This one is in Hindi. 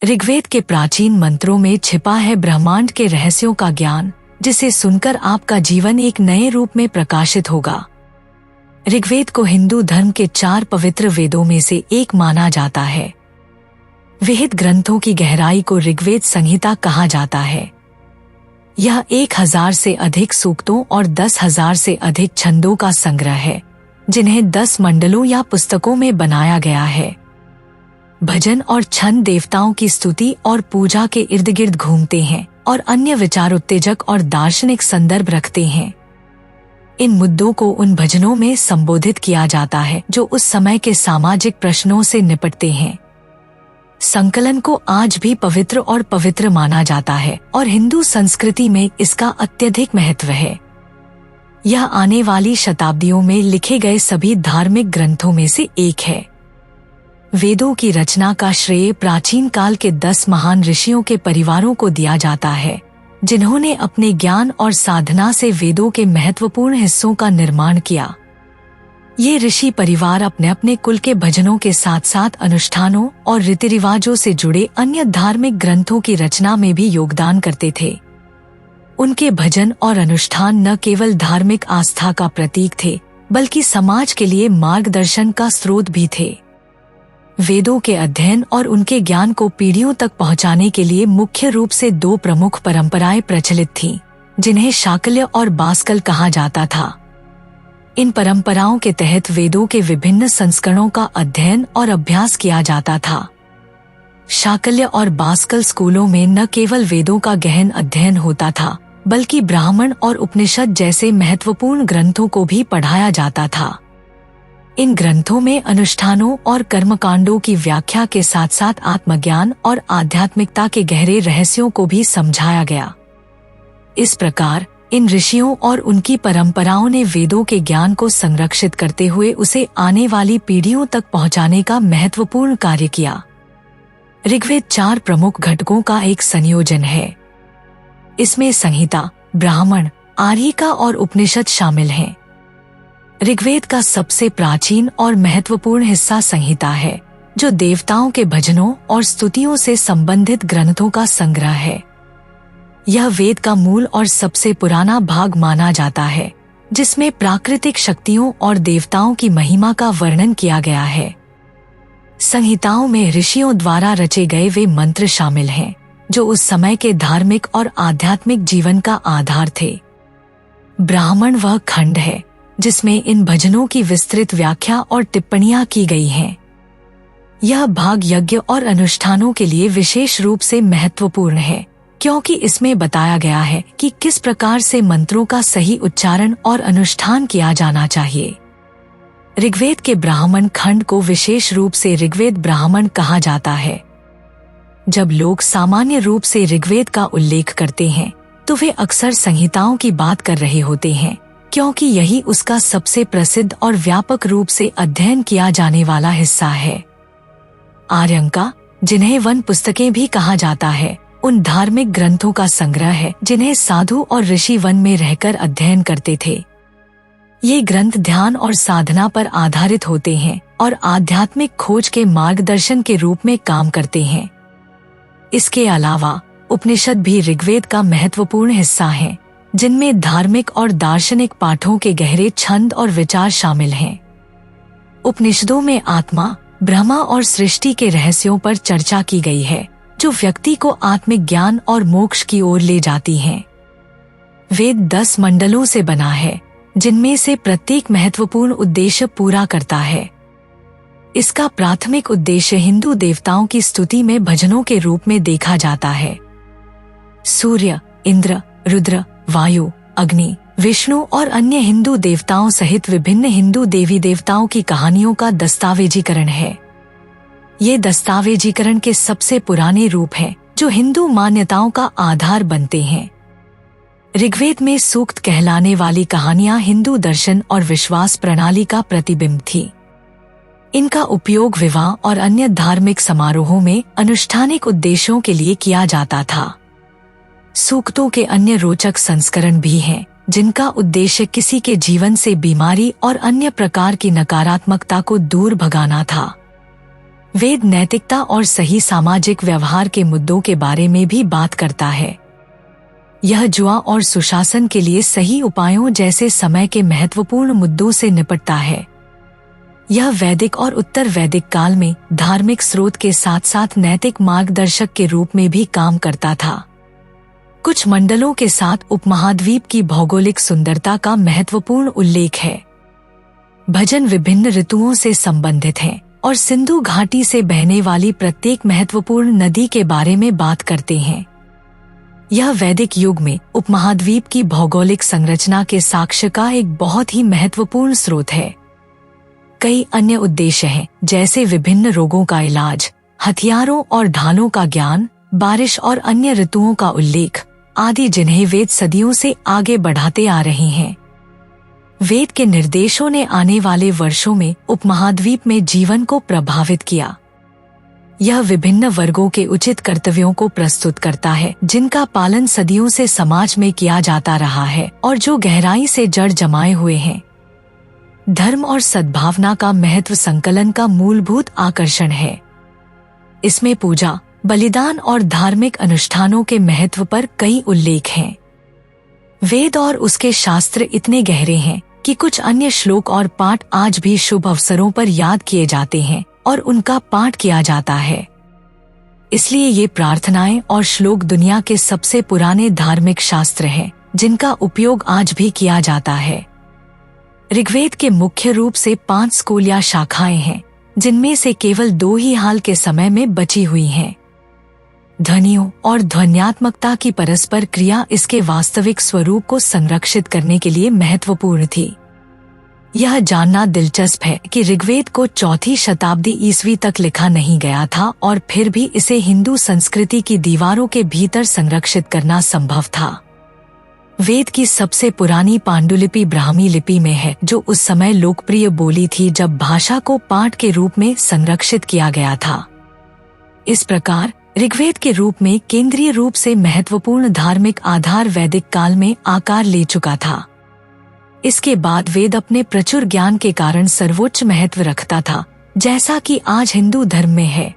ऋग्वेद के प्राचीन मंत्रों में छिपा है ब्रह्मांड के रहस्यों का ज्ञान, जिसे सुनकर आपका जीवन एक नए रूप में प्रकाशित होगा। ऋग्वेद को हिंदू धर्म के 4 पवित्र वेदों में से एक माना जाता है। विहित ग्रंथों की गहराई को ऋग्वेद संहिता कहा जाता है। यह 1000 से अधिक सूक्तों और 10,000 से अधिक छंदों का संग्रह है, जिन्हें 10 मंडलों या पुस्तकों में बनाया गया है। भजन और छंद देवताओं की स्तुति और पूजा के इर्द गिर्द घूमते हैं और अन्य विचार उत्तेजक और दार्शनिक संदर्भ रखते हैं। इन मुद्दों को उन भजनों में संबोधित किया जाता है जो उस समय के सामाजिक प्रश्नों से निपटते हैं। संकलन को आज भी पवित्र और पवित्र माना जाता है और हिंदू संस्कृति में इसका अत्यधिक महत्व है। यह आने वाली शताब्दियों में लिखे गए सभी धार्मिक ग्रंथों में से एक है। वेदों की रचना का श्रेय प्राचीन काल के 10 महान ऋषियों के परिवारों को दिया जाता है, जिन्होंने अपने ज्ञान और साधना से वेदों के महत्वपूर्ण हिस्सों का निर्माण किया। ये ऋषि परिवार अपने अपने कुल के भजनों के साथ साथ अनुष्ठानों और रीति रिवाजों से जुड़े अन्य धार्मिक ग्रंथों की रचना में भी योगदान करते थे। उनके भजन और अनुष्ठान न केवल धार्मिक आस्था का प्रतीक थे, बल्कि समाज के लिए मार्गदर्शन का स्रोत भी थे। वेदों के अध्ययन और उनके ज्ञान को पीढ़ियों तक पहुंचाने के लिए मुख्य रूप से 2 प्रमुख परंपराएं प्रचलित थीं, जिन्हें शाक्य और बास्कल कहा जाता था। इन परंपराओं के तहत वेदों के विभिन्न संस्करणों का अध्ययन और अभ्यास किया जाता था। शाक्य और बास्कल स्कूलों में न केवल वेदों का गहन अध्ययन होता था, बल्कि ब्राह्मण और उपनिषद जैसे महत्वपूर्ण ग्रंथों को भी पढ़ाया जाता था। इन ग्रंथों में अनुष्ठानों और कर्मकांडों की व्याख्या के साथ साथ आत्मज्ञान और आध्यात्मिकता के गहरे रहस्यों को भी समझाया गया। इस प्रकार इन ऋषियों और उनकी परंपराओं ने वेदों के ज्ञान को संरक्षित करते हुए उसे आने वाली पीढ़ियों तक पहुंचाने का महत्वपूर्ण कार्य किया। ऋग्वेद 4 प्रमुख घटकों का एक संयोजन है। इसमें संहिता, ब्राह्मण, आर्यिका और उपनिषद शामिल हैं। ऋग्वेद का सबसे प्राचीन और महत्वपूर्ण हिस्सा संहिता है, जो देवताओं के भजनों और स्तुतियों से संबंधित ग्रंथों का संग्रह है। यह वेद का मूल और सबसे पुराना भाग माना जाता है, जिसमें प्राकृतिक शक्तियों और देवताओं की महिमा का वर्णन किया गया है। संहिताओं में ऋषियों द्वारा रचे गए वे मंत्र शामिल हैं, जो उस समय के धार्मिक और आध्यात्मिक जीवन का आधार थे। ब्राह्मण वह खंड है जिसमें इन भजनों की विस्तृत व्याख्या और टिप्पणियां की गई हैं। यह भाग यज्ञ और अनुष्ठानों के लिए विशेष रूप से महत्वपूर्ण है, क्योंकि इसमें बताया गया है कि किस प्रकार से मंत्रों का सही उच्चारण और अनुष्ठान किया जाना चाहिए। ऋग्वेद के ब्राह्मण खंड को विशेष रूप से ऋग्वेद ब्राह्मण कहा जाता है। जब लोग सामान्य रूप से ऋग्वेद का उल्लेख करते हैं, तो वे अक्सर संहिताओं की बात कर रहे होते हैं, क्योंकि यही उसका सबसे प्रसिद्ध और व्यापक रूप से अध्ययन किया जाने वाला हिस्सा है। आर्यंका, जिन्हें वन पुस्तकें भी कहा जाता है, उन धार्मिक ग्रंथों का संग्रह है जिन्हें साधु और ऋषि वन में रहकर अध्ययन करते थे। ये ग्रंथ ध्यान और साधना पर आधारित होते हैं और आध्यात्मिक खोज के मार्गदर्शन के रूप में काम करते हैं। इसके अलावा उपनिषद भी ऋग्वेद का महत्वपूर्ण हिस्सा हैं, जिनमें धार्मिक और दार्शनिक पाठों के गहरे छंद और विचार शामिल हैं। उपनिषदों में आत्मा, ब्रह्मा और सृष्टि के रहस्यों पर चर्चा की गई है, जो व्यक्ति को आत्मिक ज्ञान और मोक्ष की ओर ले जाती हैं। वेद 10 मंडलों से बना है, जिनमें से प्रत्येक महत्वपूर्ण उद्देश्य पूरा करता है। इसका प्राथमिक उद्देश्य हिंदू देवताओं की स्तुति में भजनों के रूप में देखा जाता है। सूर्य, इंद्र, रुद्र, वायु, अग्नि, विष्णु और अन्य हिंदू देवताओं सहित विभिन्न हिंदू देवी देवताओं की कहानियों का दस्तावेजीकरण है। ये दस्तावेजीकरण के सबसे पुराने रूप हैं, जो हिंदू मान्यताओं का आधार बनते हैं। ऋग्वेद में सूक्त कहलाने वाली कहानियां हिंदू दर्शन और विश्वास प्रणाली का प्रतिबिंब थी। इनका उपयोग विवाह और अन्य धार्मिक समारोहों में अनुष्ठानिक उद्देश्यों के लिए किया जाता था। सूक्तों के अन्य रोचक संस्करण भी हैं, जिनका उद्देश्य किसी के जीवन से बीमारी और अन्य प्रकार की नकारात्मकता को दूर भगाना था। वेद नैतिकता और सही सामाजिक व्यवहार के मुद्दों के बारे में भी बात करता है। यह जुआ और सुशासन के लिए सही उपायों जैसे समय के महत्वपूर्ण मुद्दों से निपटता है। यह वैदिक और उत्तर वैदिक काल में धार्मिक स्रोत के साथ साथ नैतिक मार्गदर्शक के रूप में भी काम करता था। कुछ मंडलों के साथ उपमहाद्वीप की भौगोलिक सुंदरता का महत्वपूर्ण उल्लेख है। भजन विभिन्न ऋतुओं से संबंधित हैं और सिंधु घाटी से बहने वाली प्रत्येक महत्वपूर्ण नदी के बारे में बात करते हैं। यह वैदिक युग में उपमहाद्वीप की भौगोलिक संरचना के साक्ष्य का एक बहुत ही महत्वपूर्ण स्रोत है। कई अन्य उद्देश्य हैं, जैसे विभिन्न रोगों का इलाज, हथियारों और ढालों का ज्ञान, बारिश और अन्य ऋतुओं का उल्लेख आदि, जिन्हें वेद सदियों से आगे बढ़ाते आ रहे हैं। वेद के निर्देशों ने आने वाले वर्षों में उपमहाद्वीप में जीवन को प्रभावित किया। यह विभिन्न वर्गों के उचित कर्तव्यों को प्रस्तुत करता है, जिनका पालन सदियों से समाज में किया जाता रहा है और जो गहराई से जड़ जमाए हुए हैं। धर्म और सद्भावना का महत्व संकलन का मूलभूत आकर्षण है। इसमें पूजा, बलिदान और धार्मिक अनुष्ठानों के महत्व पर कई उल्लेख हैं। वेद और उसके शास्त्र इतने गहरे हैं कि कुछ अन्य श्लोक और पाठ आज भी शुभ अवसरों पर याद किए जाते हैं और उनका पाठ किया जाता है। इसलिए ये प्रार्थनाएं और श्लोक दुनिया के सबसे पुराने धार्मिक शास्त्र हैं, जिनका उपयोग आज भी किया जाता है। ऋग्वेद के मुख्य रूप से 5 स्कूल या शाखाएं हैं, जिनमें से केवल 2 ही हाल के समय में बची हुई हैं। ध्वनियों और ध्वन्यात्मकता की परस्पर क्रिया इसके वास्तविक स्वरूप को संरक्षित करने के लिए महत्वपूर्ण थी। यह जानना दिलचस्प है कि ऋग्वेद को 4वीं शताब्दी ईस्वी तक लिखा नहीं गया था और फिर भी इसे हिंदू संस्कृति की दीवारों के भीतर संरक्षित करना संभव था। वेद की सबसे पुरानी पांडुलिपि ब्राह्मी लिपि में है, जो उस समय लोकप्रिय बोली थी जब भाषा को पाठ के रूप में संरक्षित किया गया था। इस प्रकार ऋग्वेद के रूप में केंद्रीय रूप से महत्वपूर्ण धार्मिक आधार वैदिक काल में आकार ले चुका था। इसके बाद वेद अपने प्रचुर ज्ञान के कारण सर्वोच्च महत्व रखता था, जैसा कि आज हिंदू धर्म में है।